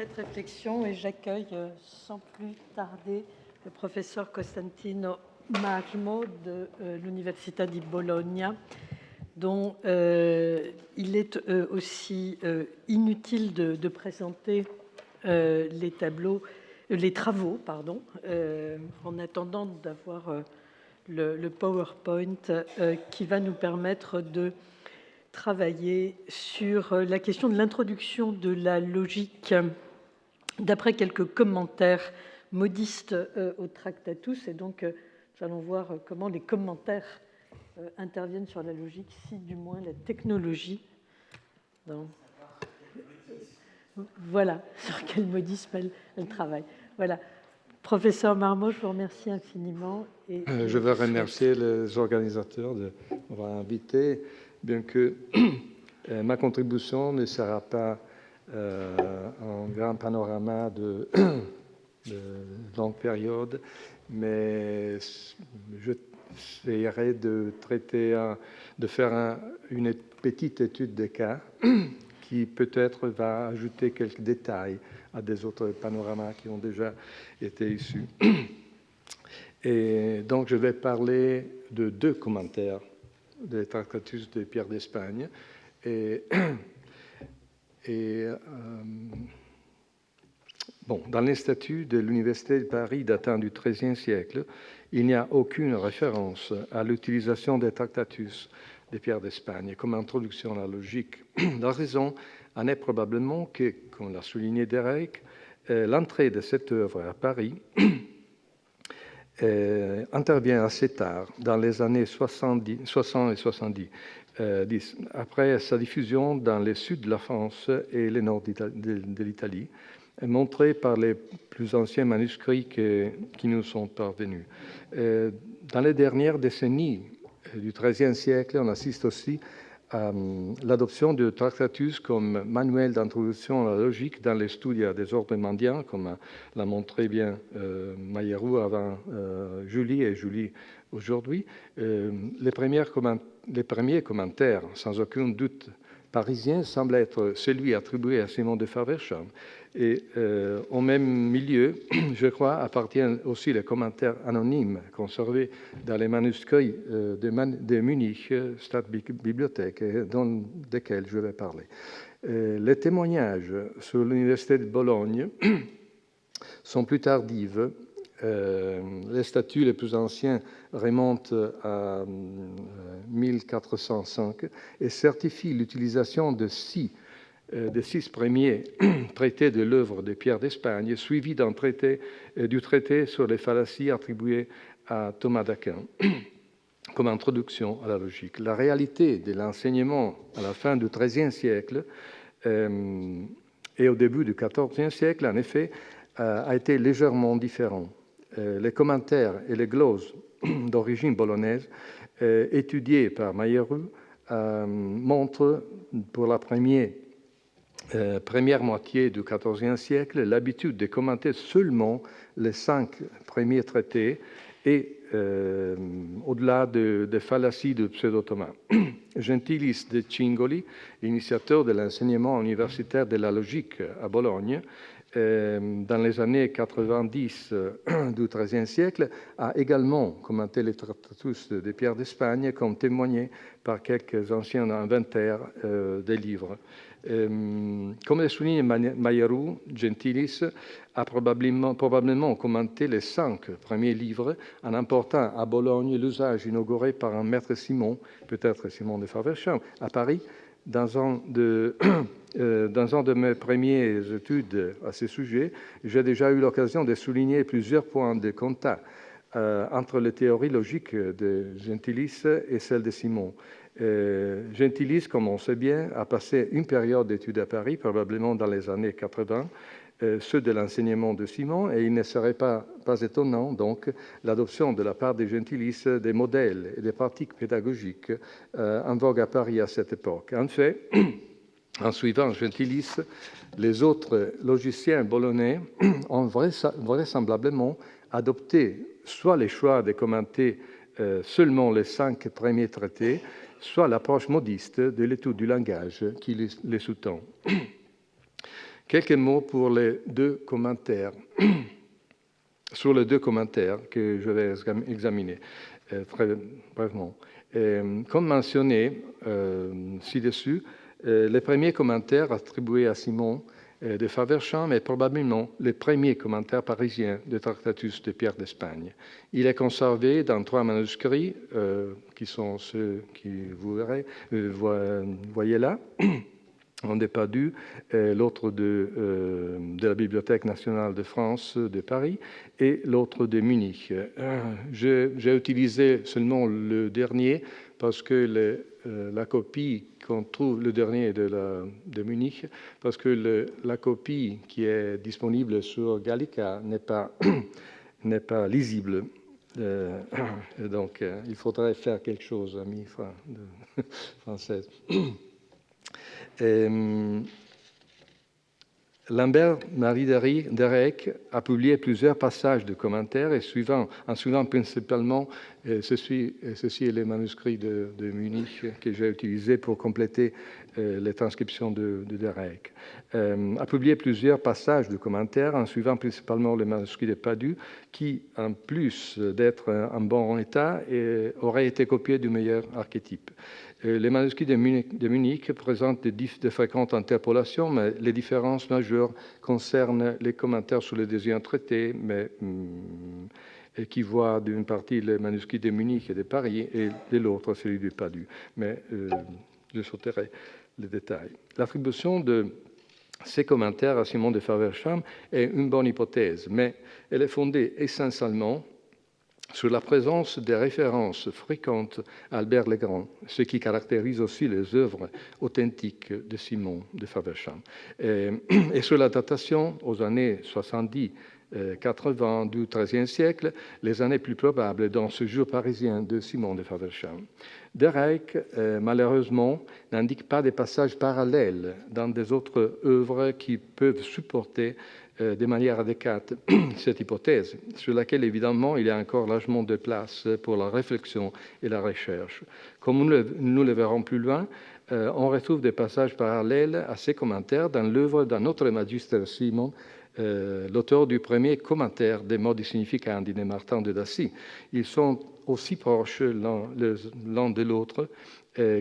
cette réflexion et j'accueille sans plus tarder le professeur Costantino Magmo de l'Università di Bologna, dont il est aussi inutile de présenter les travaux, en attendant d'avoir le PowerPoint qui va nous permettre de travailler sur la question de l'introduction de la logique d'après quelques commentaires modistes au Tractatus. Et donc, nous allons voir comment les commentaires interviennent sur la logique, si du moins la technologie. Voilà, sur quel modisme elle travaille. Voilà. Professeur Marmot, je vous remercie infiniment. Et je veux remercier les organisateurs de m'avoir invité, bien que ma contribution ne sera pas un grand panorama de longue période, mais je essaierai de faire une petite étude de cas qui peut-être va ajouter quelques détails à des autres panoramas qui ont déjà été issus. Et donc, je vais parler de deux commentaires des Tractatus de Pierre d'Espagne. Dans les statuts de l'Université de Paris datant du XIIIe siècle, il n'y a aucune référence à l'utilisation des Tractatus de Pierre d'Espagne comme introduction à la logique. La raison en est probablement que, comme l'a souligné Derek, l'entrée de cette œuvre à Paris intervient assez tard, dans les années 60 et 70, après sa diffusion dans le sud de la France et le nord de l'Italie, montrée par les plus anciens manuscrits qui nous sont parvenus. Dans les dernières décennies du XIIIe siècle, on assiste aussi à l'adoption de Tractatus comme manuel d'introduction à la logique dans les studia des ordres mendiants, comme l'a montré bien Maïerou avant Julie et Julie aujourd'hui. Les premiers commentaires, sans aucun doute parisiens, semblent être celui attribué à Simon de Faversham. Et au même milieu, je crois, appartiennent aussi les commentaires anonymes conservés dans les manuscrits de Munich, Stadtbibliothek, desquels je vais parler. Les témoignages sur l'Université de Bologne sont plus tardifs. Les statuts les plus anciens remontent à 1405 et certifient l'utilisation de six premiers traités de l'œuvre de Pierre d'Espagne, suivis du traité sur les fallacies attribué à Thomas d'Aquin comme introduction à la logique. La réalité de l'enseignement à la fin du XIIIe siècle et au début du XIVe siècle, en effet, a été légèrement différente. Les commentaires et les glosses d'origine bolognaise étudiés par Maïerou montrent pour la première moitié du XIVe siècle l'habitude de commenter seulement les 5 premiers traités et au-delà des fallacies de Pseudo-Thomas. Gentilis de Cingoli, initiateur de l'enseignement universitaire de la logique à Bologne, dans les années 90 du XIIIe siècle, a également commenté les Tractatus de Pierre d'Espagne, comme témoigné par quelques anciens inventaires des livres. Comme le souligne Maïerou, Gentilis a probablement commenté les 5 premiers livres en important à Bologne l'usage inauguré par un maître Simon, peut-être Simon de Faversham, à Paris, dans un de mes premières études à ce sujet. J'ai déjà eu l'occasion de souligner plusieurs points de contact entre les théories logiques de Gentilis et celles de Simon. Gentilis, comme on sait bien, a passé une période d'études à Paris, probablement dans les années 80, ceux de l'enseignement de Simon, et il ne serait pas étonnant, donc, l'adoption de la part de Gentilis des modèles et des pratiques pédagogiques en vogue à Paris à cette époque. En fait, en suivant Gentilis, les autres logiciens bolonais ont vraisemblablement adopté soit les choix de commenter seulement les 5 premiers traités, soit l'approche modiste de l'étude du langage qui les sous-tend. Quelques mots pour les deux commentaires, sur les deux commentaires que je vais examiner très brièvement. Comme mentionné ci-dessus, le premier commentaire attribué à Simon de Faversham est probablement le premier commentaire parisien de Tractatus de Pierre d'Espagne. Il est conservé dans 3 manuscrits, qui sont ceux que vous voyez là, un de Padoue, l'autre de la Bibliothèque nationale de France de Paris et l'autre de Munich. J'ai utilisé seulement le dernier parce que la copie qu'on trouve, le dernier de Munich, parce que la copie qui est disponible sur Gallica n'est pas lisible. Donc, il faudrait faire quelque chose, amis française. Lambert-Marie Derek a publié plusieurs passages de commentaires en suivant principalement ceci est les manuscrits de Munich que j'ai utilisés pour compléter les transcriptions de Derek. A publié plusieurs passages de commentaires en suivant principalement les manuscrits de Padoue qui, en plus d'être en bon état, auraient été copiés du meilleur archétype. Les manuscrits de Munich présentent de fréquentes interpolations, mais les différences majeures concernent les commentaires sur les deuxièmes traités, et qui voient d'une partie les manuscrits de Munich et de Paris, et de l'autre celui de Padoue. Mais je sauterai les détails. L'attribution de ces commentaires à Simon de Faversham est une bonne hypothèse, mais elle est fondée essentiellement sur la présence des références fréquentes à Albert le Grand, ce qui caractérise aussi les œuvres authentiques de Simon de Faversham, et sur la datation aux années 70-80 du XIIIe siècle, les années plus probables dans ce jour parisien de Simon de Faversham. Derek, malheureusement, n'indique pas des passages parallèles dans des autres œuvres qui peuvent supporter de manière adéquate cette hypothèse, sur laquelle évidemment il y a encore largement de place pour la réflexion et la recherche. Comme nous le verrons plus loin, on retrouve des passages parallèles à ces commentaires dans l'œuvre d'un autre magister Simon, l'auteur du premier commentaire des Modi Significandi de Martin de Dassy. Ils sont aussi proches l'un de l'autre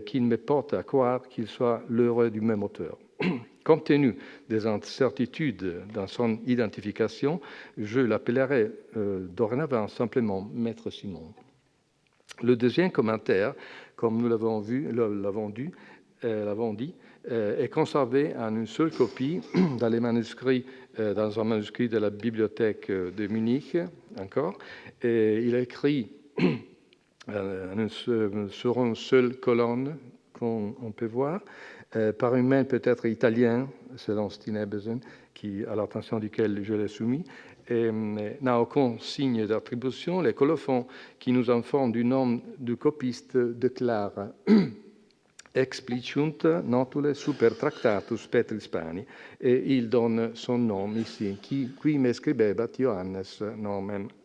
qu'il me porte à croire qu'ils soient l'œuvre du même auteur. Compte tenu des incertitudes dans son identification, je l'appellerai dorénavant simplement Maître Simon. Le deuxième commentaire, comme nous l'avons dit, est conservé en une seule copie dans un manuscrit de la bibliothèque de Munich, encore, et il est écrit sur une seule colonne qu'on peut voir, par une main peut-être italien, selon Steenebesen, à l'attention duquel je l'ai soumis, et n'a aucun signe d'attribution. Les colophons qui nous informent du nom du copiste déclarent Expliciunt notule super tractatus Petris Pani, et il donne son nom ici, qui me scribebat Johannes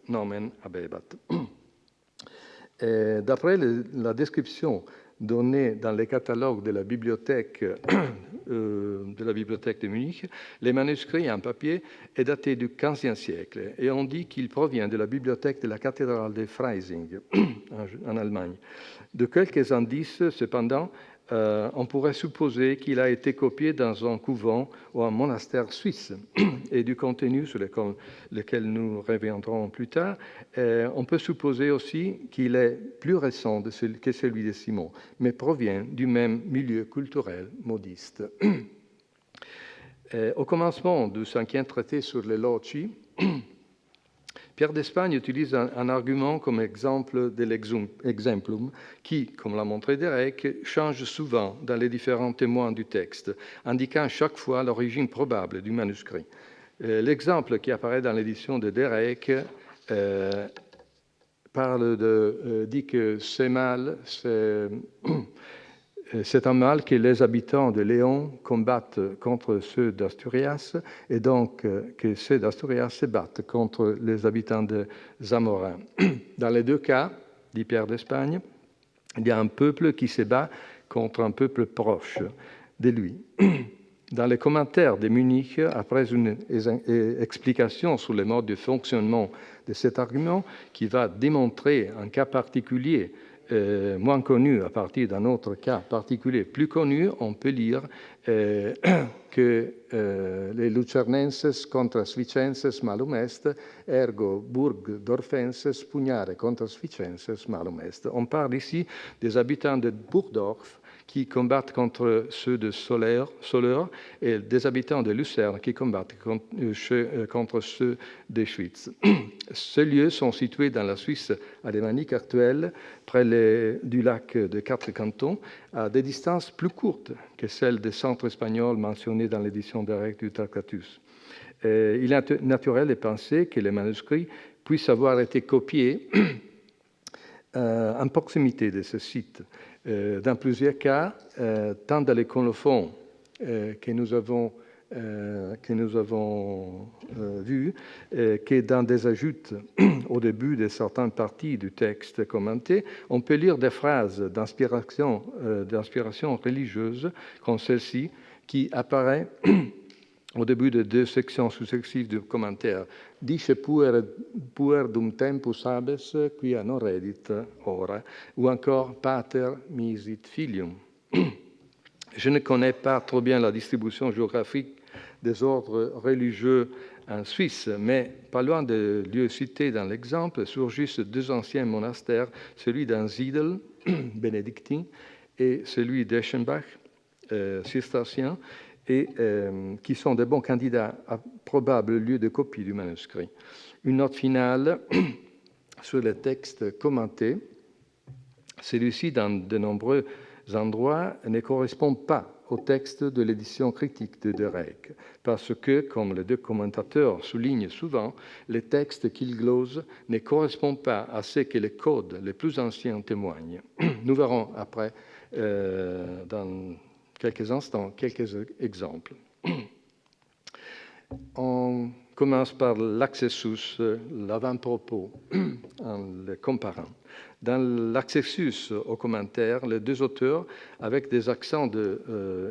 nomen habebat. D'après la description donnée dans les catalogues de la bibliothèque de Munich, les manuscrits en papier est daté du XVe siècle et on dit qu'il provient de la bibliothèque de la cathédrale de Freising en Allemagne. De quelques indices, cependant, on pourrait supposer qu'il a été copié dans un couvent ou un monastère suisse, et du contenu sur lequel nous reviendrons plus tard, on peut supposer aussi qu'il est plus récent que celui de Simon, mais provient du même milieu culturel modiste. Au commencement du 5e traité sur les loci, Pierre d'Espagne utilise un argument comme exemple de l'exemplum qui, comme l'a montré Derek, change souvent dans les différents témoins du texte, indiquant chaque fois l'origine probable du manuscrit. L'exemple qui apparaît dans l'édition de Derek dit que c'est mal, c'est un mal que les habitants de Léon combattent contre ceux d'Asturias et donc que ceux d'Asturias se battent contre les habitants de Zamora. Dans les deux cas, dit Pierre d'Espagne, il y a un peuple qui se bat contre un peuple proche de lui. Dans les commentaires de Munich, après une explication sur le mode de fonctionnement de cet argument, qui va démontrer un cas particulier moins connu à partir d'un autre cas particulier plus connu, on peut lire que les Lucernenses contra Svicenses malum est, ergo Burgdorfenses pugnare contra Svicenses malum est. On parle ici des habitants de Burgdorf qui combattent contre ceux de Soleure et des habitants de Lucerne qui combattent contre ceux de Schwyz. Ces lieux sont situés dans la Suisse alémanique actuelle, près du lac de Quatre Cantons, à des distances plus courtes que celles des centres espagnols mentionnés dans l'édition directe du Tractatus. Il est naturel de penser que les manuscrits puissent avoir été copiés en proximité de ce site. Dans plusieurs cas, tant dans les colophons que nous avons vus que dans des ajouts au début de certaines parties du texte commenté, on peut lire des phrases d'inspiration religieuse comme celle-ci qui apparaît au début de 2 sections successives du commentaire. Dice puer dum tempus habes quia non redit ora, ou encore pater misit filium. Je ne connais pas trop bien la distribution géographique des ordres religieux en Suisse, mais pas loin des lieux cités dans l'exemple surgissent 2 anciens monastères, celui d'Ansiedel, bénédictin, et celui d'Eschenbach, cistercien, et qui sont de bons candidats à probable lieu de copie du manuscrit. Une note finale sur le texte commenté. Celui-ci, dans de nombreux endroits, ne correspond pas au texte de l'édition critique de De Reyck, parce que, comme les 2 commentateurs soulignent souvent, les textes qu'ils glosent ne correspondent pas à ce que les codes les plus anciens témoignent. Nous verrons après, dans quelques instants, quelques exemples. On commence par l'accessus, l'avant-propos, en le comparant. Dans l'accessus au commentaire, les 2 auteurs, avec des accents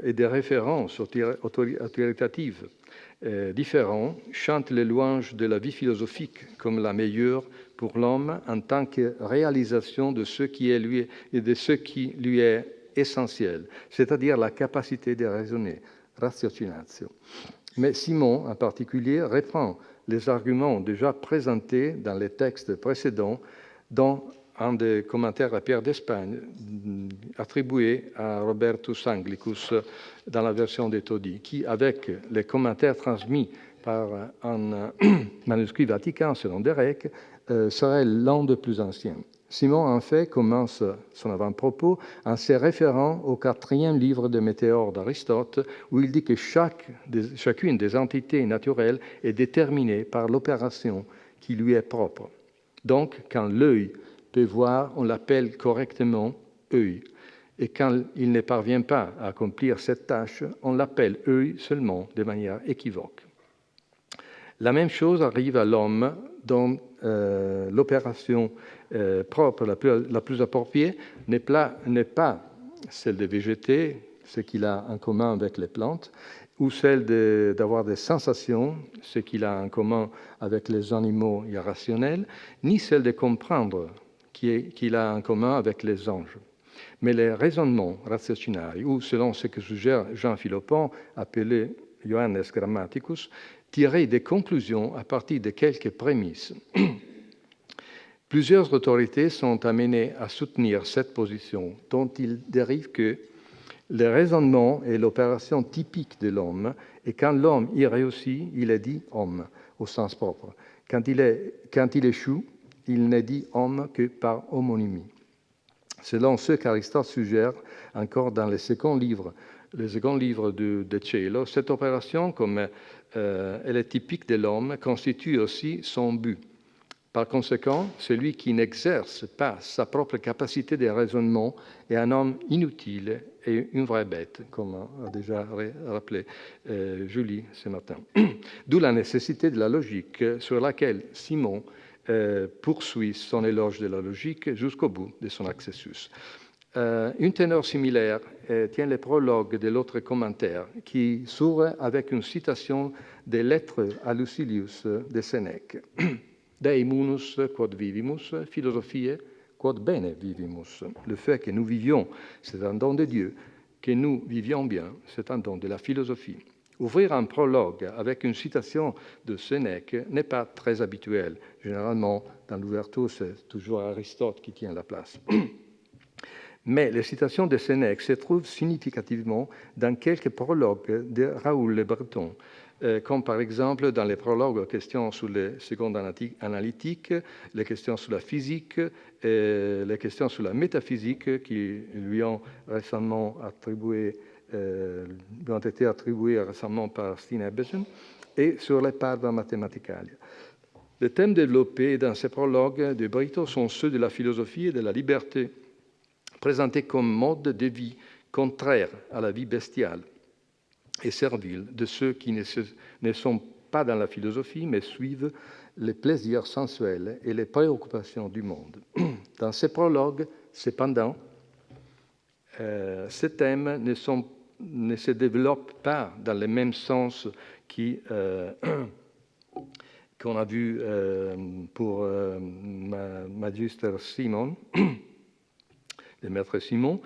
et des références autoritatives différents, chantent les louanges de la vie philosophique comme la meilleure pour l'homme en tant que réalisation de ce qui est lui et de ce qui lui est essentiel, c'est-à-dire la capacité de raisonner, ratiocinatio. Mais Simon, en particulier, reprend les arguments déjà présentés dans les textes précédents, dont un des commentaires à Pierre d'Espagne, attribué à Robertus Anglicus dans la version de Todi, qui, avec les commentaires transmis par un manuscrit vatican selon De Reyck, serait l'un des plus anciens. Simon, en fait, commence son avant-propos en se référant au 4e livre de Météore d'Aristote, où il dit que chacune des entités naturelles est déterminée par l'opération qui lui est propre. Donc, quand l'œil peut voir, on l'appelle correctement œil. Et quand il ne parvient pas à accomplir cette tâche, on l'appelle œil seulement de manière équivoque. La même chose arrive à l'homme dont l'opération propre la plus appropriée n'est pas celle de végéter, ce qu'il a en commun avec les plantes, ou celle d'avoir des sensations, ce qu'il a en commun avec les animaux irrationnels, ni celle de comprendre, qu'il a en commun avec les anges. Mais les raisonnements ratiocinari, ou selon ce que suggère Jean Philopon, appelé Johannes Grammaticus, tirer des conclusions à partir de quelques prémices. Plusieurs autorités sont amenées à soutenir cette position, dont il dérive que le raisonnement est l'opération typique de l'homme, et quand l'homme y réussit, il est dit homme, au sens propre. Quand il échoue, il n'est dit homme que par homonymie. Selon ce qu'Aristote suggère encore dans le second livre de Cielo, cette opération, comme elle est typique de l'homme, constitue aussi son but. Par conséquent, celui qui n'exerce pas sa propre capacité de raisonnement est un homme inutile et une vraie bête, comme a déjà rappelé Julie ce matin. D'où la nécessité de la logique sur laquelle Simon poursuit son éloge de la logique jusqu'au bout de son accessus. Une teneur similaire tient le prologue de l'autre commentaire, qui s'ouvre avec une citation des lettres à Lucilius de Sénèque. Dei munus quod vivimus, philosophiae quod bene vivimus. Le fait que nous vivions, c'est un don de Dieu. Que nous vivions bien, c'est un don de la philosophie. Ouvrir un prologue avec une citation de Sénèque n'est pas très habituel. Généralement, dans l'ouverture, c'est toujours Aristote qui tient la place. Mais les citations de Sénèque se trouvent significativement dans quelques prologues de Raoul Le Breton, comme par exemple dans les prologues aux questions sur les secondes analytiques, les questions sur la physique, et les questions sur la métaphysique qui lui ont été attribuées récemment par Stine Ebbesen, et sur les Parva Mathematicalia. Les thèmes développés dans ces prologues de Brito sont ceux de la philosophie et de la liberté, présentés comme mode de vie contraire à la vie bestiale et servile de ceux qui ne sont pas dans la philosophie, mais suivent les plaisirs sensuels et les préoccupations du monde. Dans ces prologues, cependant, ces thèmes ne se développent pas dans le même sens qu'on a vu pour Magister Simon, le maître Simon,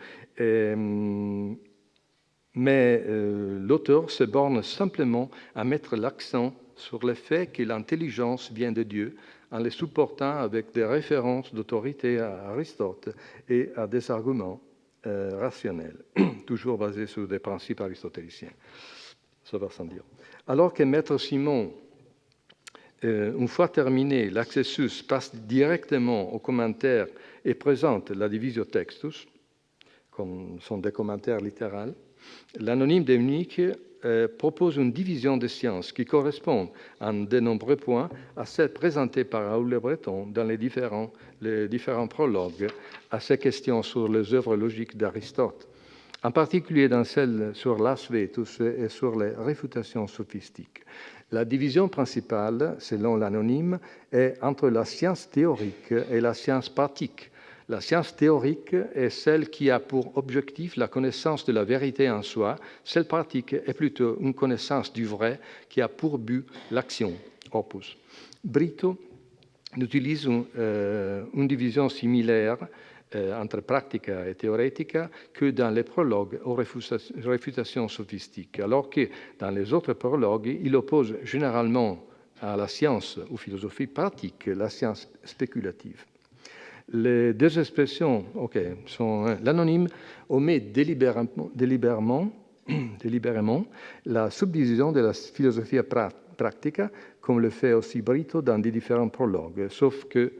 mais l'auteur se borne simplement à mettre l'accent sur le fait que l'intelligence vient de Dieu, en les supportant avec des références d'autorité à Aristote et à des arguments rationnels, toujours basés sur des principes aristotéliciens. Ça va sans dire. Alors que maître Simon, une fois terminé, l'accessus passe directement aux commentaires et présente la divisio textus, comme sont des commentaires littéraux, l'anonyme de Munich propose une division des sciences qui correspond en de nombreux points à celle présentée par Raoul Le Breton dans les différents prologues à ces questions sur les œuvres logiques d'Aristote, en particulier dans celle sur l'as vetus et sur les réfutations sophistiques. La division principale, selon l'anonyme, est entre la science théorique et la science pratique. La science théorique est celle qui a pour objectif la connaissance de la vérité en soi. Celle pratique est plutôt une connaissance du vrai qui a pour but l'action, opus. Brito utilise une division similaire entre pratica et théoretica que dans les prologues aux réfutations sophistiques, alors que dans les autres prologues, il oppose généralement à la science ou philosophie pratique la science spéculative. Les deux expressions sont l'anonyme omet délibérément la subdivision de la philosophie pratica, comme le fait aussi Brito dans des différents prologues, sauf que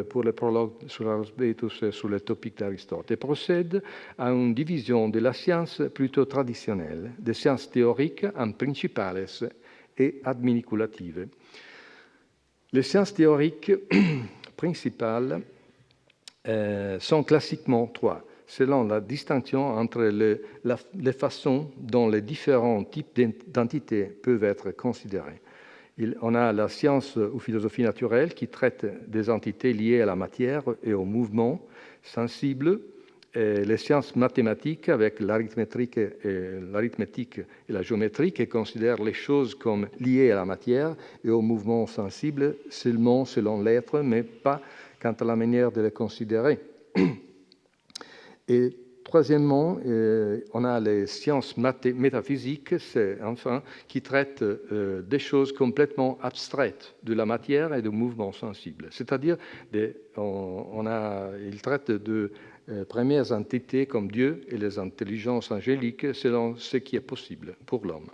pour les prologues sur Aristote et sur les topiques d'Aristote, et procède à une division de la science plutôt traditionnelle, des sciences théoriques en principales et adminiculative. Les sciences théoriques principales sont classiquement trois, selon la distinction entre les façons dont les différents types d'entités peuvent être considérés. On a la science ou philosophie naturelle qui traite des entités liées à la matière et au mouvement sensible, et les sciences mathématiques avec l'arithmétique et la géométrie qui considèrent les choses comme liées à la matière et au mouvement sensible seulement selon l'être, mais pas quant à la manière de les considérer. Et troisièmement, on a les sciences métaphysiques, qui traitent des choses complètement abstraites de la matière et du mouvement sensible. C'est-à-dire, ils traitent de premières entités comme Dieu et les intelligences angéliques selon ce qui est possible pour l'homme.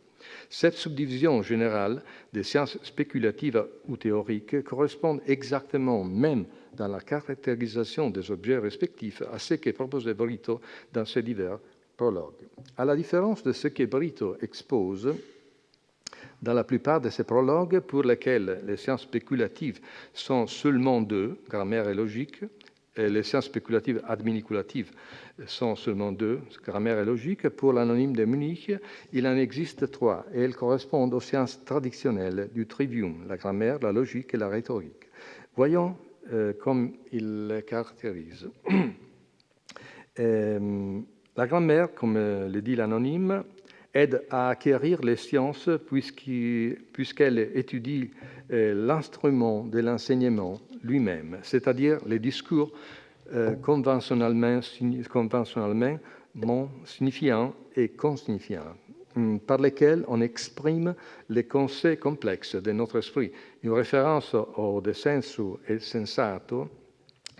Cette subdivision générale des sciences spéculatives ou théoriques correspond exactement, même dans la caractérisation des objets respectifs, à ce que proposait Brito dans ses divers prologues. À la différence de ce que Brito expose dans la plupart de ses prologues, pour lesquels les sciences spéculatives sont seulement deux, grammaire et logique, et les sciences spéculatives adminiculatives sont seulement deux, grammaire et logique. Pour l'anonyme de Munich, il en existe trois, et elles correspondent aux sciences traditionnelles du trivium, la grammaire, la logique et la rhétorique. Voyons comme il les caractérise. La grammaire, comme le dit l'anonyme, aide à acquérir les sciences puisqu'elle étudie l'instrument de l'enseignement lui-même, c'est-à-dire les discours conventionnellement signifiants et consignifiants, par lesquels on exprime les concepts complexes de notre esprit. Une référence au de sensu et sensato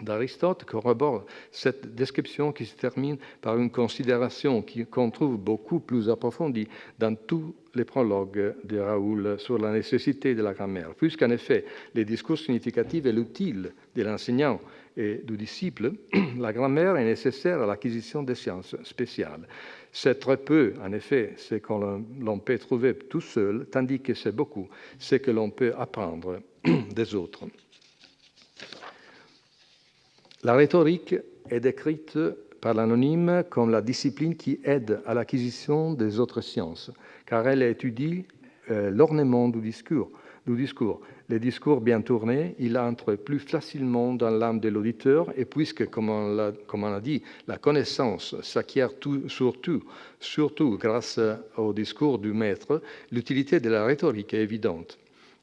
d'Aristote corrobore cette description qui se termine par une considération qu'on trouve beaucoup plus approfondie dans tous les prologues de Raoul sur la nécessité de la grammaire, puisqu'en effet, les discours significatifs et l'utile de l'enseignant et du disciple, la grammaire est nécessaire à l'acquisition des sciences spéciales. C'est très peu, en effet, ce que l'on peut trouver tout seul, tandis que c'est beaucoup ce que l'on peut apprendre des autres. La rhétorique est décrite par l'anonyme comme la discipline qui aide à l'acquisition des autres sciences, car elle étudie l'ornement du discours. Les discours bien tournés, il entre plus facilement dans l'âme de l'auditeur, et puisque, comme on l'a dit, la connaissance s'acquiert surtout grâce au discours du maître, l'utilité de la rhétorique est évidente.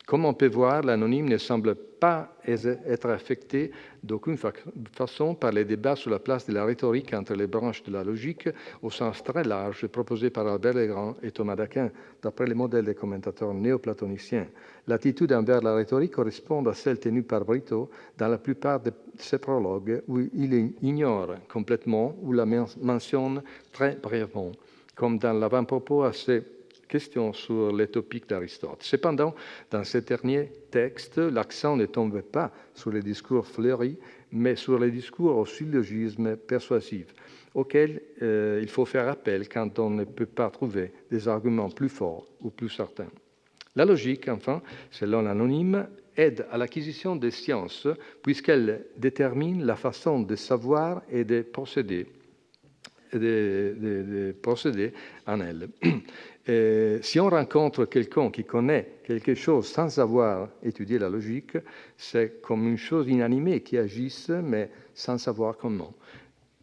Comme on peut voir, l'anonyme ne semble pas être affecté d'aucune façon par les débats sur la place de la rhétorique entre les branches de la logique au sens très large proposé par Albert Legrand et Thomas d'Aquin, d'après les modèles des commentateurs néoplatoniciens. L'attitude envers la rhétorique correspond à celle tenue par Brito dans la plupart de ses prologues, où il ignore complètement ou la mentionne très brièvement, comme dans l'avant-propos à ses questions sur les topiques d'Aristote. Cependant, dans ce dernier texte, l'accent ne tombe pas sur les discours fleuris, mais sur les discours au syllogisme persuasif, auxquels il faut faire appel quand on ne peut pas trouver des arguments plus forts ou plus certains. La logique, enfin, selon l'anonyme, aide à l'acquisition des sciences, puisqu'elle détermine la façon de savoir et de procéder en elle. Si on rencontre quelqu'un qui connaît quelque chose sans avoir étudié la logique, c'est comme une chose inanimée qui agisse, mais sans savoir comment.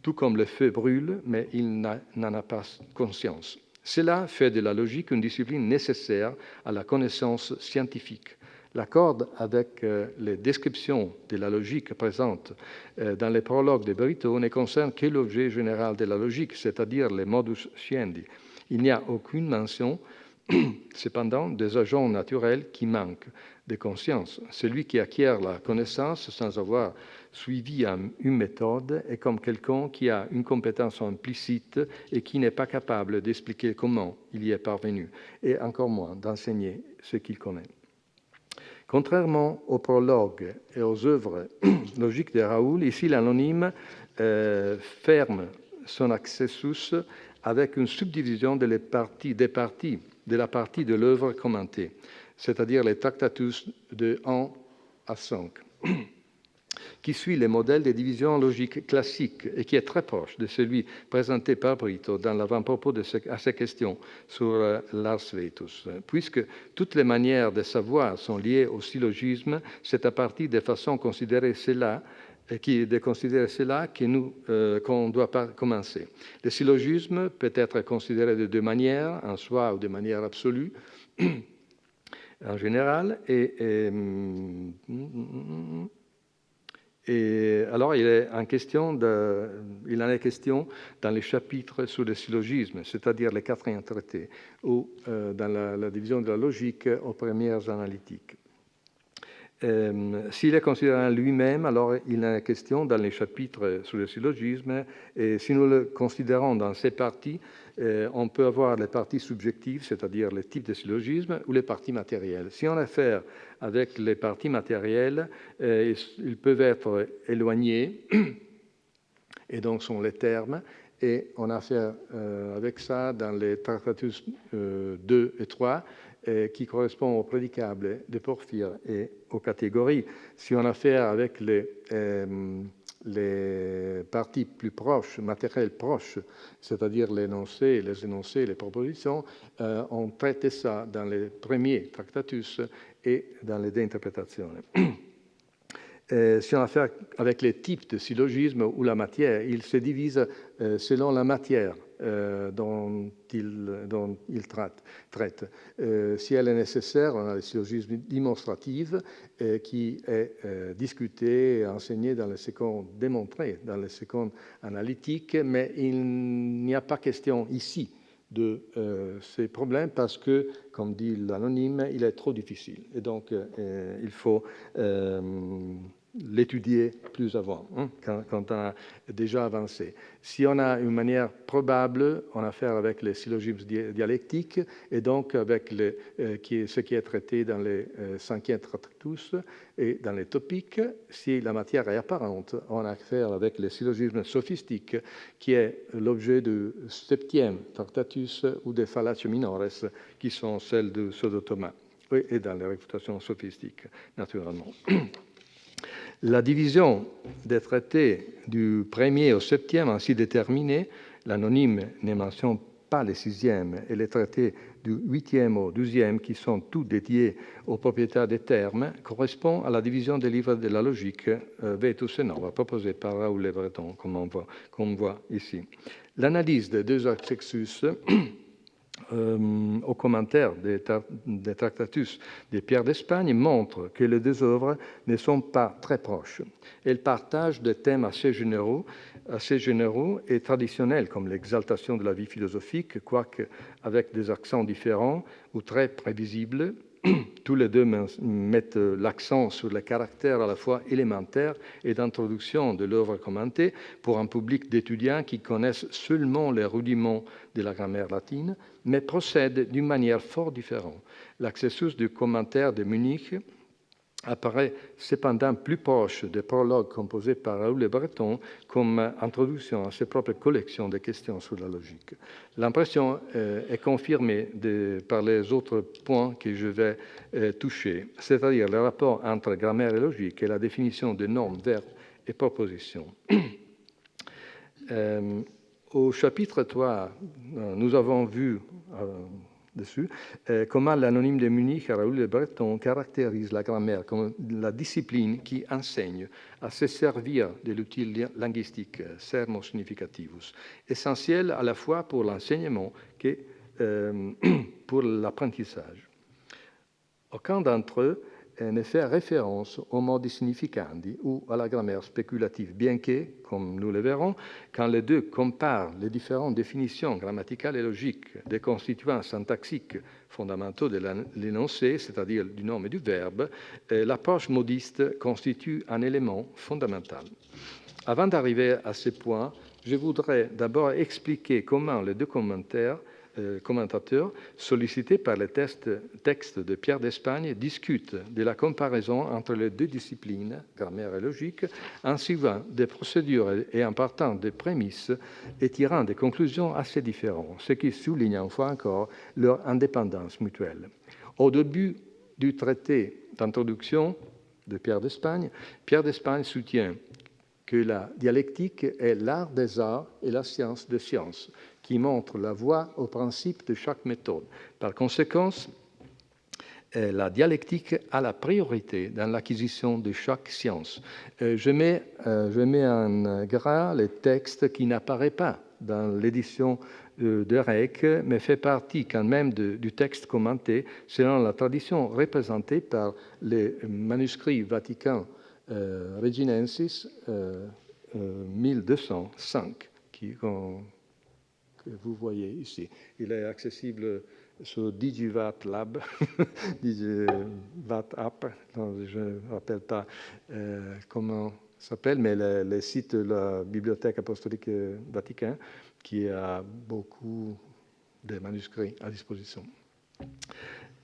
Tout comme le feu brûle, mais il n'en a pas conscience. Cela fait de la logique une discipline nécessaire à la connaissance scientifique. L'accord avec les descriptions de la logique présentes dans les prologues de Brito ne concerne que l'objet général de la logique, c'est-à-dire les modus sciendi. Il n'y a aucune mention, cependant, des agents naturels qui manquent de conscience. Celui qui acquiert la connaissance sans avoir suivi une méthode est comme quelqu'un qui a une compétence implicite et qui n'est pas capable d'expliquer comment il y est parvenu, et encore moins d'enseigner ce qu'il connaît. Contrairement aux prologues et aux œuvres logiques de Raoul, ici l'anonyme ferme son accessus avec une subdivision des parties de la partie de l'œuvre commentée, c'est-à-dire les Tractatus de 1 à 5, qui suit les modèles de division logique classique et qui est très proche de celui présenté par Brito dans l'avant-propos à ces questions sur l'ars vetus. Puisque toutes les manières de savoir sont liées au syllogisme, c'est à partir des façons de considérer cela qu'on doit commencer. Le syllogisme peut être considéré de deux manières, en soi ou de manière absolue, en général, et alors, il en est question dans les chapitres sur le syllogisme, c'est-à-dire les quatrièmes traités, ou dans la division de la logique aux premières analytiques. S'il est considéré lui-même, alors il en est question dans les chapitres sur le syllogisme, et si nous le considérons dans ces parties, on peut avoir les parties subjectives, c'est-à-dire les types de syllogisme, ou les parties matérielles. Si on a affaire avec les parties matérielles, ils peuvent être éloignés, et donc sont les termes, et on a affaire avec ça dans les Tractatus 2 et 3, qui correspond aux prédicables de Porphyre et aux catégories. Si on a affaire avec les parties plus proches, matérielles proches, c'est-à-dire l'énoncé, les énoncés, les propositions, on traite ça dans les premiers Tractatus et dans les De Interpretatione. Si on a affaire avec les types de syllogismes ou la matière, ils se divisent selon la matière dont il traite. Si elle est nécessaire, on a le syllogisme démonstratif qui est discuté et enseigné dans les secondes, démontré dans les secondes analytiques, mais il n'y a pas question ici de ces problèmes parce que, comme dit l'anonyme, il est trop difficile. Et donc, il faut l'étudier plus avant, quand on a déjà avancé. Si on a une manière probable, on a affaire avec les syllogismes dialectiques et donc avec ce qui est traité dans les cinquièmes tractus et dans les topiques. Si la matière est apparente, on a affaire avec les syllogismes sophistiques, qui est l'objet du septième tractatus ou des fallatio minores, qui sont celles de Pseudo-Thomas, et dans les réfutations sophistiques, naturellement. La division des traités du premier au septième ainsi déterminée, l'anonyme ne mentionne pas les sixièmes, et les traités du huitième au douzième, qui sont tous dédiés aux propriétaires des termes, correspond à la division des livres de la logique Vetus et Nova, proposée par Raoul Le Breton, comme on voit ici. L'analyse des deux accessus au commentaire des Tractatus de Pierre d'Espagne montre que les deux œuvres ne sont pas très proches. Elles partagent des thèmes assez généraux et traditionnels, comme l'exaltation de la vie philosophique, quoique avec des accents différents ou très prévisibles. Tous les deux mettent l'accent sur le caractère à la fois élémentaire et d'introduction de l'œuvre commentée pour un public d'étudiants qui connaissent seulement les rudiments de la grammaire latine, mais procèdent d'une manière fort différente. L'accessus du commentaire de Munich apparaît cependant plus proche des prologues composés par Raoul Le Breton comme introduction à ses propres collections de questions sur la logique. L'impression est confirmée par les autres points que je vais toucher, c'est-à-dire le rapport entre grammaire et logique et la définition de normes, verbes et propositions. Au chapitre 3, nous avons vu dessus comment l'anonyme de Munich, Raoul Le Breton, caractérise la grammaire comme la discipline qui enseigne à se servir de l'outil linguistique sermo significativus, essentiel à la fois pour l'enseignement que pour l'apprentissage. Aucun d'entre eux ne fait référence aux modi significandi ou à la grammaire spéculative, bien que, comme nous le verrons, quand les deux comparent les différentes définitions grammaticales et logiques des constituants syntaxiques fondamentaux de l'énoncé, c'est-à-dire du nom et du verbe, l'approche modiste constitue un élément fondamental. Avant d'arriver à ce point, je voudrais d'abord expliquer comment les deux commentateurs sollicités par les textes de Pierre d'Espagne discutent de la comparaison entre les deux disciplines, grammaire et logique, en suivant des procédures et en partant des prémices et tirant des conclusions assez différentes, ce qui souligne une fois encore leur indépendance mutuelle. Au début du traité d'introduction de Pierre d'Espagne soutient que la dialectique est l'art des arts et la science des sciences, qui montre la voie au principe de chaque méthode. Par conséquent, la dialectique a la priorité dans l'acquisition de chaque science. Je mets en gras les textes qui n'apparaissent pas dans l'édition de Rec, mais fait partie quand même du texte commenté selon la tradition représentée par les manuscrits vaticains Reginensis 1205, que vous voyez ici. Il est accessible sur Digivat Lab, Digivat App, je ne me rappelle pas comment ça s'appelle, mais le site de la Bibliothèque apostolique vaticaine, qui a beaucoup de manuscrits à disposition.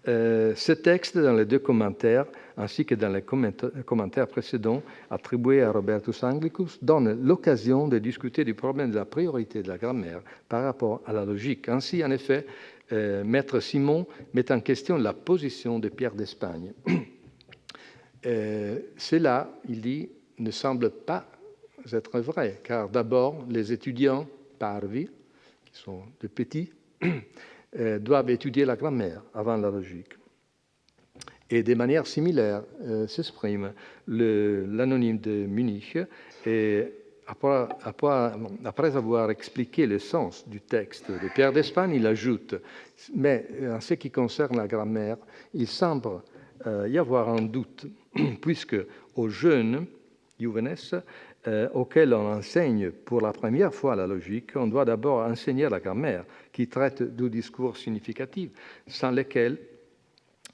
Ce texte, dans les deux commentaires, ainsi que dans les commentaires précédents attribués à Robertus Anglicus, donne l'occasion de discuter du problème de la priorité de la grammaire par rapport à la logique. Ainsi, en effet, Maître Simon met en question la position de Pierre d'Espagne. Cela, il dit, ne semble pas être vrai, car d'abord, les étudiants parvi, qui sont de petits, doivent étudier la grammaire avant la logique. Et de manière similaire s'exprime l'anonyme de Munich. Et après avoir expliqué le sens du texte de Pierre d'Espagne, il ajoute « Mais en ce qui concerne la grammaire, il semble y avoir un doute, puisque aux jeunes, juvenes, auxquels on enseigne pour la première fois la logique, on doit d'abord enseigner la grammaire, qui traite du discours significatif, sans lequel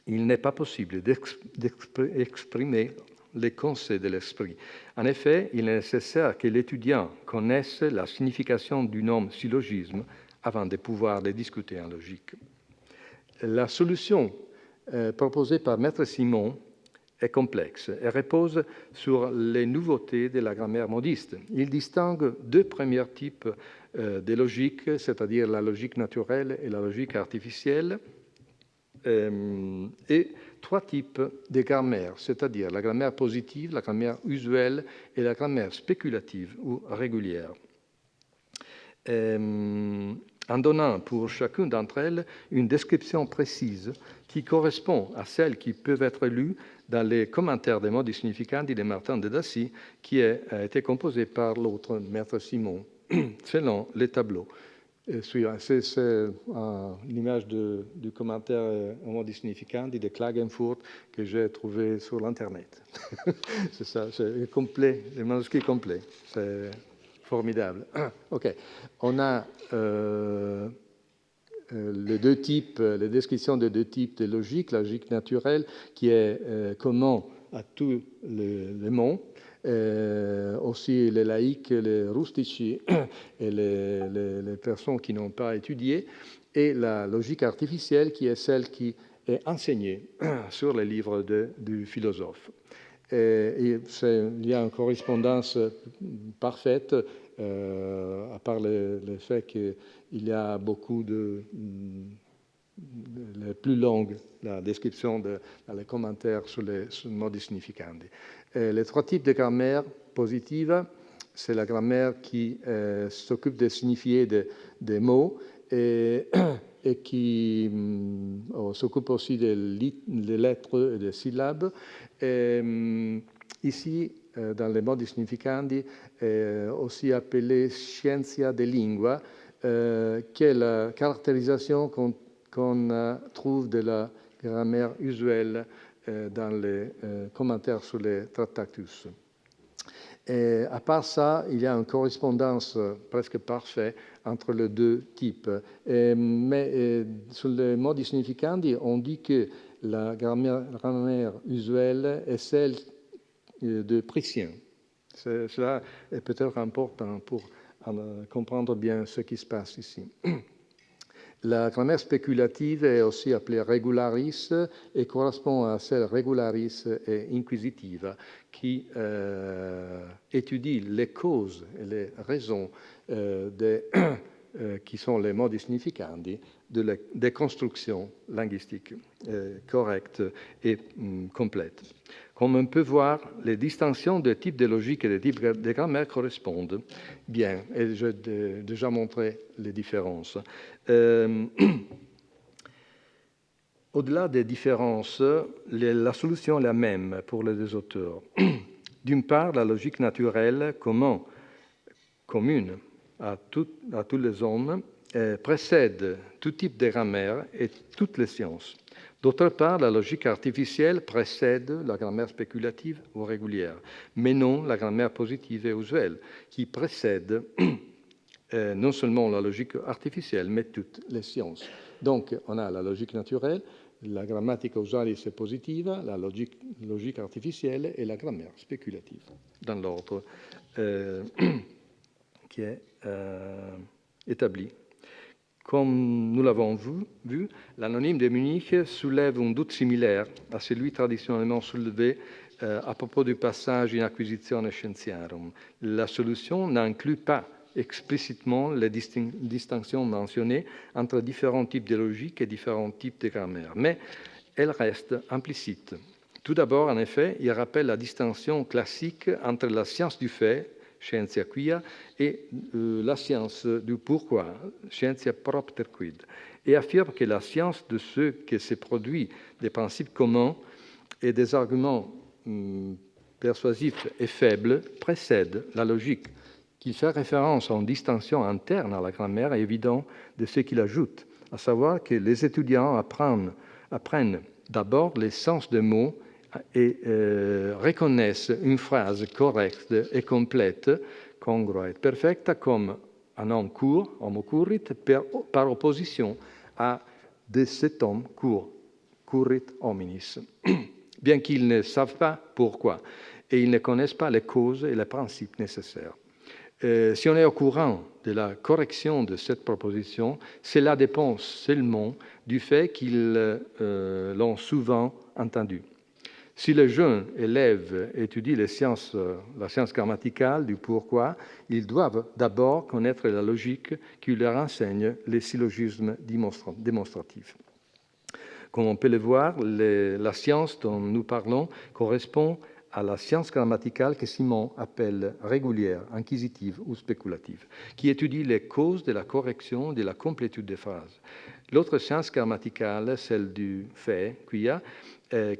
il n'est pas possible d'exprimer les concepts de l'esprit. En effet, il est nécessaire que l'étudiant connaisse la signification du nom syllogisme avant de pouvoir les discuter en logique. La solution proposée par Maître Simon est complexe et repose sur les nouveautés de la grammaire modiste. Il distingue deux premiers types de logique, c'est-à-dire la logique naturelle et la logique artificielle, et trois types de grammaire, c'est-à-dire la grammaire positive, la grammaire usuelle et la grammaire spéculative ou régulière. En donnant pour chacune d'entre elles une description précise qui correspond à celles qui peuvent être lues dans les commentaires des Modi Significandi de Martin de Dassy, qui a été composé par l'autre Maître Simon, selon les tableaux. C'est l'image du commentaire au Modi Significandi de Klagenfurt que j'ai trouvé sur l'Internet. C'est ça, c'est complet, le manuscrit complet. C'est formidable. OK. On a les deux types, les descriptions de deux types de logique, la logique naturelle qui est commun à tous les mondes, aussi les laïcs, les rustici et les personnes qui n'ont pas étudié, et la logique artificielle qui est celle qui est enseignée sur les livres du philosophe. Il y a une correspondance parfaite, à part le fait qu'il y a beaucoup les plus longues, la description dans les commentaires sur les Modi Significandi. Les trois types de grammaire positive, c'est la grammaire qui s'occupe de signifier des mots et qui s'occupe aussi des lettres et des syllabes. Ici, dans les Modi Significandi, aussi appelé scienza de lingua, qui est la caractérisation qu'on trouve de la grammaire usuelle dans les commentaires sur les Tractatus. Et à part ça, il y a une correspondance presque parfaite entre les deux types. Mais sur les Modi Significandi, on dit que la grammaire usuelle est celle de Priscien. Cela est peut-être important pour comprendre bien ce qui se passe ici. La grammaire spéculative est aussi appelée regularis et correspond à celle regularis et inquisitive qui étudie les causes et les raisons qui sont les Modi Significandi des constructions linguistiques correctes et complètes. Comme on peut voir, les distinctions de types de logique et de types de grammaire correspondent bien, et j'ai déjà montré les différences. Au-delà des différences, la solution est la même pour les deux auteurs. D'une part, la logique naturelle commune à tous les hommes précède tout type de grammaire et toutes les sciences. D'autre part, la logique artificielle précède la grammaire spéculative ou régulière, mais non la grammaire positive et usuelle, qui précède non seulement la logique artificielle, mais toutes les sciences. Donc, on a la logique naturelle, la grammatica usualis est positive, la logique artificielle et la grammaire spéculative, dans l'ordre qui est établi. Comme nous l'avons vu, l'anonyme de Munich soulève un doute similaire à celui traditionnellement soulevé à propos du passage in acquisitione scientiarum. La solution n'inclut pas explicitement les distinctions mentionnées entre différents types de logique et différents types de grammaire, mais elle reste implicite. Tout d'abord, en effet, il rappelle la distinction classique entre la science du fait, scientia quia, et la science du pourquoi, scientia propter quid, et affirme que la science de ce que se produit des principes communs et des arguments persuasifs et faibles précèdent la logique, qu'il fait référence à une distinction interne à la grammaire est évident de ce qu'il ajoute, à savoir que les étudiants apprennent d'abord les sens des mots et reconnaissent une phrase correcte et complète, congrua et perfecta, comme un homme court, homo currit, par opposition à de cet homme court, currit hominis, bien qu'ils ne savent pas pourquoi et ils ne connaissent pas les causes et les principes nécessaires. Si on est au courant de la correction de cette proposition, cela dépend seulement du fait qu'ils l'ont souvent entendu. Si les jeunes élèves étudient la science grammaticale du pourquoi, ils doivent d'abord connaître la logique qui leur enseigne les syllogismes démonstratifs. Comme on peut le voir, la science dont nous parlons correspond à la science grammaticale que Simon appelle régulière, inquisitive ou spéculative, qui étudie les causes de la correction et de la complétude des phrases. L'autre science grammaticale, celle du fait, quia,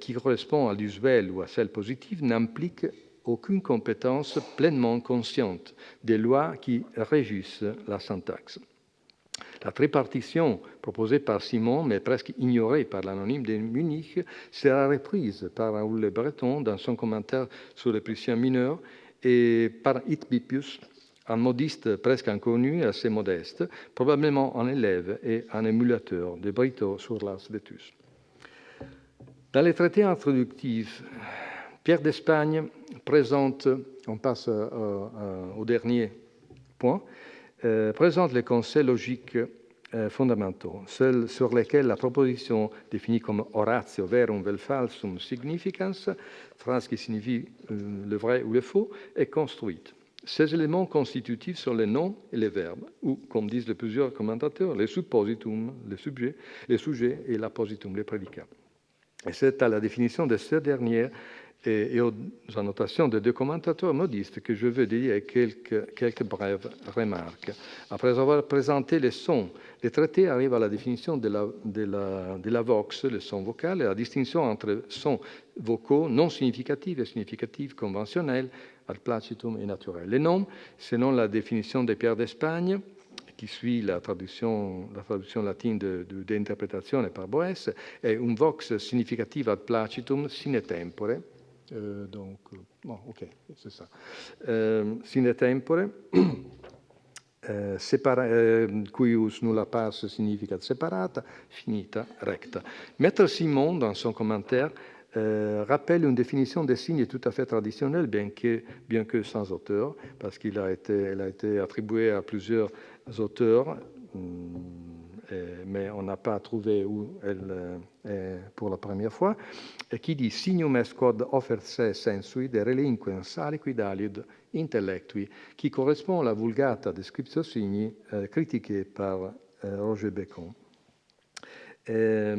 qui correspond à l'usuel ou à celle positive, n'implique aucune compétence pleinement consciente des lois qui régissent la syntaxe. La tripartition proposée par Simon, mais presque ignorée par l'anonyme de Munich, sera reprise par Raoul Le Breton dans son commentaire sur les Prussiens mineurs et par Hitbipius, un modiste presque inconnu et assez modeste, probablement un élève et un émulateur de Brito sur l'Ars Vetus. Dans les traités introductifs, Pierre d'Espagne présente, on passe au dernier point, présente les conseils logiques fondamentaux, ceux sur lesquels la proposition définie comme oratio verum vel falsum significans, phrase qui signifie le vrai ou le faux, est construite. Ces éléments constitutifs sont les noms et les verbes, ou, comme disent plusieurs commentateurs, les suppositum, les sujets et l'appositum, les prédicats. Et c'est à la définition de ces dernières et aux annotations des deux commentateurs modistes que je veux dédier quelques brèves remarques. Après avoir présenté les sons, les traités arrivent à la définition de la vox, le son vocal, et la distinction entre sons vocaux non significatifs et significatifs conventionnels, ad placitum et naturel. Les noms, selon la définition de Pierre d'Espagne, qui suit la traduction latine d'interprétation par Boès, est un vox significative ad placitum sine tempore. Ok, c'est ça. Sine tempore, cuius nulla pars significat separata, finita, recta. Maître Simon, dans son commentaire, rappelle une définition des signes tout à fait traditionnelle, bien que sans auteur, parce qu'elle a été attribuée à plusieurs auteurs, mais on n'a pas trouvé où elle est pour la première fois, et qui dit signum est quod offert se sensui de relinquens aliquid aliud intellectui, qui correspond à la vulgata descriptio signi critiquée par Roger Bacon. Et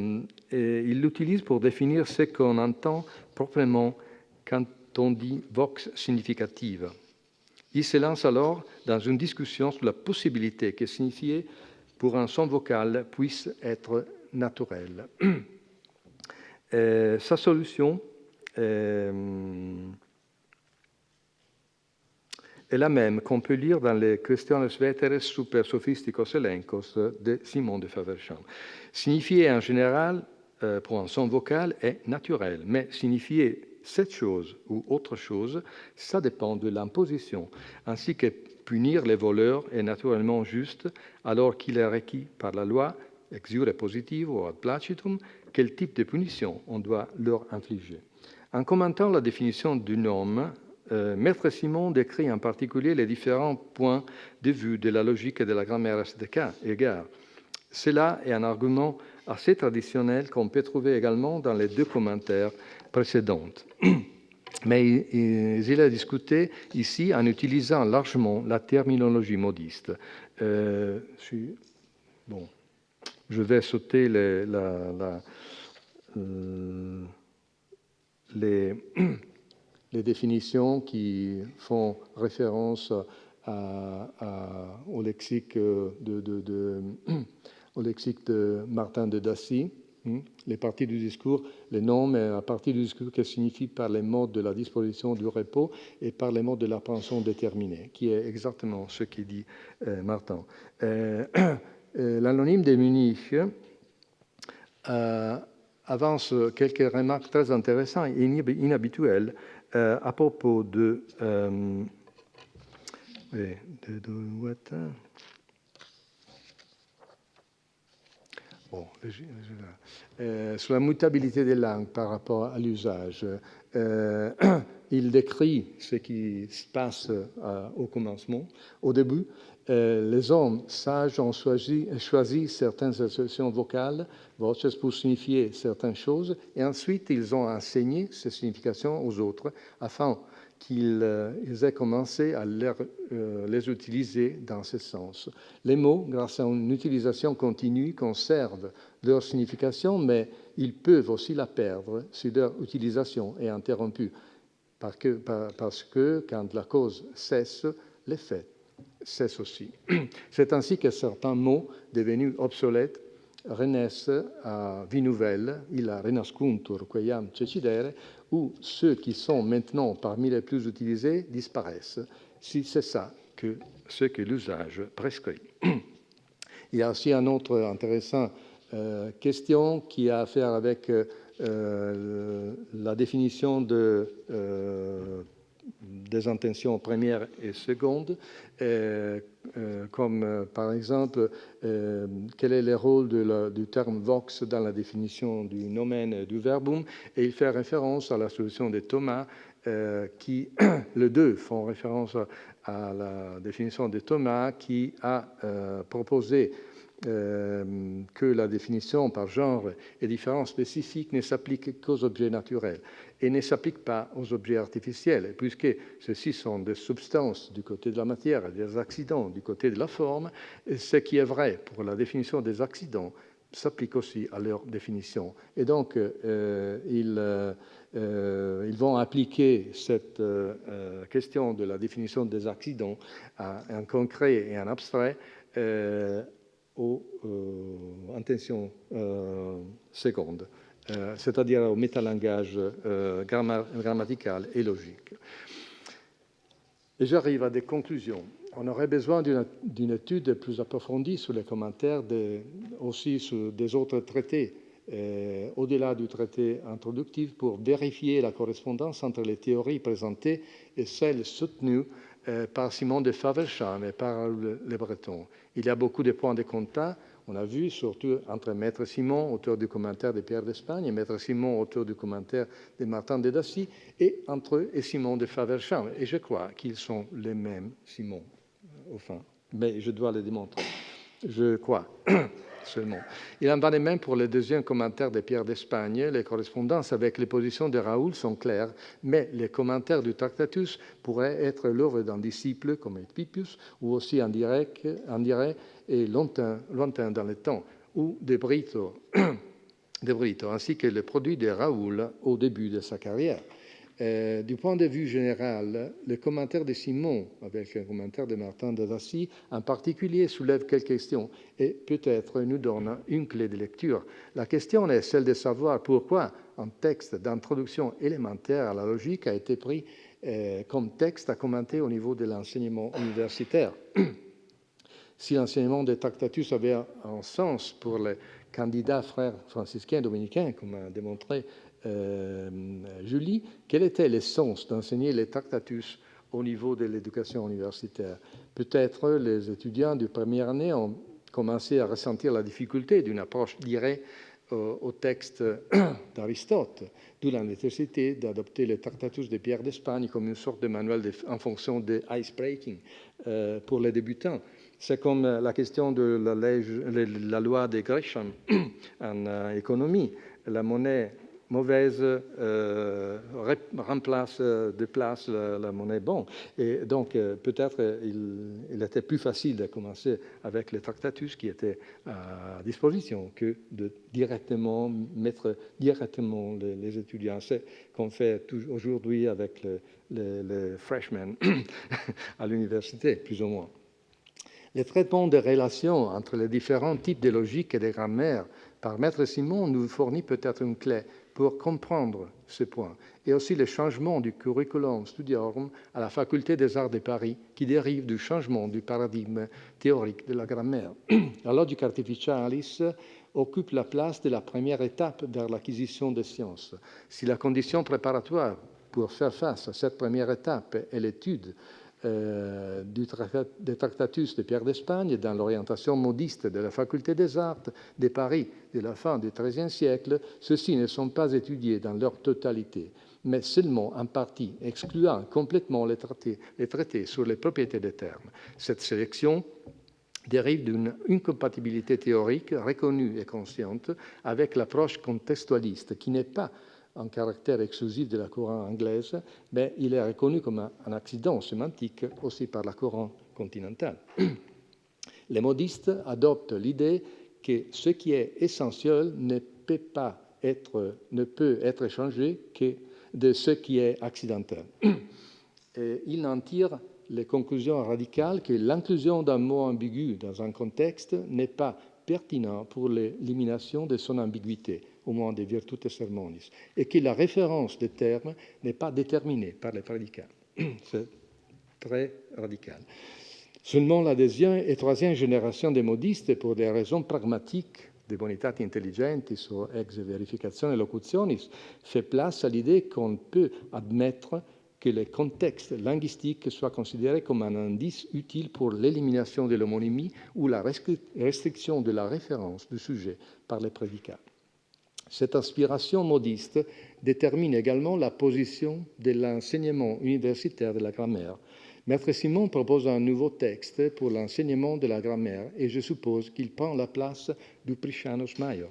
il l'utilise pour définir ce qu'on entend proprement quand on dit vox significative. Il se lance alors dans une discussion sur la possibilité que signifier pour un son vocal puisse être naturel. Sa solution est la même qu'on peut lire dans les Questiones veteres super sophisticos elencos de Simon de Faversham. Signifier en général pour un son vocal est naturel, mais signifier cette chose ou autre chose, ça dépend de l'imposition, ainsi que punir les voleurs est naturellement juste, alors qu'il est requis par la loi, ex iure positivo ad placitum, quel type de punition on doit leur infliger. En commentant la définition du nom, Maître Simon décrit en particulier les différents points de vue de la logique et de la grammaire à cet égard. Cela est un argument assez traditionnel qu'on peut trouver également dans les deux commentaires précédents. Mais il est discuté ici en utilisant largement la terminologie modiste. Je vais sauter les définitions qui font référence au lexique de Martin de Dacy, Les parties du discours, les noms, mais la partie du discours qui signifie par les modes de la disposition du repos et par les modes de l'appréhension déterminée, qui est exactement ce qu'il dit Martin. L'anonyme de Munich avance quelques remarques très intéressantes et inhabituelles à propos de sur la mutabilité des langues par rapport à l'usage. Il décrit ce qui se passe au commencement. Au début, les hommes sages ont choisi certaines associations vocales, voces, pour signifier certaines choses, et ensuite ils ont enseigné ces significations aux autres afin qu'ils aient commencé à les utiliser dans ce sens. Les mots, grâce à une utilisation continue, conservent leur signification, mais ils peuvent aussi la perdre si leur utilisation est interrompue, parce que quand la cause cesse, l'effet cesse aussi. C'est ainsi que certains mots devenus obsolètes renaissent à vie nouvelle, il a renascuntur queiam cecidere, où ceux qui sont maintenant parmi les plus utilisés disparaissent, si c'est ça ce que l'usage prescrit. Il y a aussi une autre intéressante question qui a à faire avec la définition des intentions premières et secondes, comme par exemple quel est le rôle du terme vox dans la définition du nomen et du verbum, et il fait référence à la solution de Thomas, qui, les deux font référence à la définition de Thomas, qui a proposé que la définition par genre et différence spécifique ne s'applique qu'aux objets naturels et ne s'applique pas aux objets artificiels, puisque ceux-ci sont des substances du côté de la matière et des accidents du côté de la forme. Et ce qui est vrai pour la définition des accidents s'applique aussi à leur définition. Et donc, ils vont appliquer cette question de la définition des accidents en concret et en abstrait aux intentions secondes, c'est-à-dire au métalangage grammatical et logique. Et j'arrive à des conclusions. On aurait besoin d'une étude plus approfondie sur les commentaires, aussi sur des autres traités, au-delà du traité introductif, pour vérifier la correspondance entre les théories présentées et celles soutenues par Simon de Faversham et par les Bretons. Il y a beaucoup de points de contact, on a vu, surtout entre Maître Simon, auteur du commentaire de Pierre d'Espagne, et Maître Simon, auteur du commentaire de Martin de Dacy, et entre eux et Simon de Faversham. Et je crois qu'ils sont les mêmes Simon, au fond. Mais je dois le démontrer. Je crois seulement. Il en va de même pour le deuxième commentaire de Pierre d'Espagne. Les correspondances avec les positions de Raoul sont claires, mais les commentaires du Tractatus pourraient être l'œuvre d'un disciple comme Epipius, ou aussi en direct et lointain dans le temps, ou de Brito, ainsi que le produit de Raoul au début de sa carrière. Du point de vue général, le commentaire de Simon, avec un commentaire de Martin de Dacy, en particulier soulève quelques questions et peut-être nous donne une clé de lecture. La question est celle de savoir pourquoi un texte d'introduction élémentaire à la logique a été pris comme texte à commenter au niveau de l'enseignement universitaire. Si l'enseignement des Tractatus avait un sens pour les candidats frères franciscains dominicains, comme a démontré Julie, quel était le sens d'enseigner les Tractatus au niveau de l'éducation universitaire? Peut-être les étudiants de première année ont commencé à ressentir la difficulté d'une approche directe au texte d'Aristote, d'où la nécessité d'adopter les Tractatus de Pierre d'Espagne comme une sorte de manuel en fonction de ice-breaking pour les débutants. C'est comme la question de la loi de Gresham en économie. La monnaie mauvaise remplace de place la monnaie bonne. Et donc, peut-être il était plus facile de commencer avec les Tractatus qui étaient à disposition que de directement mettre directement les étudiants. C'est qu'on fait aujourd'hui avec les freshmen à l'université, plus ou moins. Le traitement des relations entre les différents types de logique et de grammaire par Maître Simon nous fournit peut-être une clé pour comprendre ce point, et aussi le changement du curriculum studiorum à la Faculté des Arts de Paris, qui dérive du changement du paradigme théorique de la grammaire. La logica artificialis occupe la place de la première étape vers l'acquisition des sciences. Si la condition préparatoire pour faire face à cette première étape est l'étude des Tractatus de Pierre d'Espagne dans l'orientation modiste de la Faculté des Arts de Paris de la fin du XIIIe siècle, ceux-ci ne sont pas étudiés dans leur totalité, mais seulement en partie, excluant complètement les traités sur les propriétés des termes. Cette sélection dérive d'une incompatibilité théorique reconnue et consciente avec l'approche contextualiste, qui n'est pas un caractère exclusif de la courant anglaise, mais il est reconnu comme un accident sémantique aussi par la courant continentale. Les modistes adoptent l'idée que ce qui est essentiel ne peut être échangé que de ce qui est accidentel. Et ils en tirent les conclusions radicales que l'inclusion d'un mot ambigu dans un contexte n'est pas pertinent pour l'élimination de son ambiguïté, au moins des virtutes sermonis, et que la référence des termes n'est pas déterminée par les prédicats. C'est très radical. Seulement la deuxième et troisième génération des modistes, pour des raisons pragmatiques, de bonitate intelligentis ou ex verificatione locutionis, fait place à l'idée qu'on peut admettre que les contextes linguistiques soient considérés comme un indice utile pour l'élimination de l'homonymie ou la restriction de la référence du sujet par les prédicats. Cette inspiration modiste détermine également la position de l'enseignement universitaire de la grammaire. Maître Simon propose un nouveau texte pour l'enseignement de la grammaire et je suppose qu'il prend la place du Priscanus Major.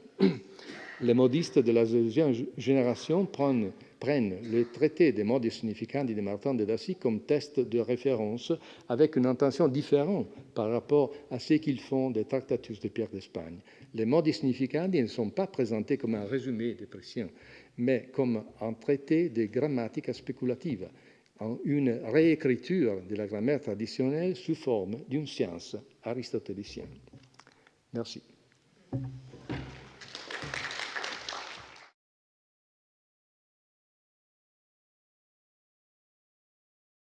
Les modistes de la deuxième génération prennent le traité des modis significandi de Martin de Dacy comme test de référence avec une intention différente par rapport à ce qu'ils font des Tractatus de Pierre d'Espagne. Les modis significandi ne sont pas présentés comme un résumé des Prisciens, mais comme un traité de grammatica speculativa, une réécriture de la grammaire traditionnelle sous forme d'une science aristotélicienne. Merci.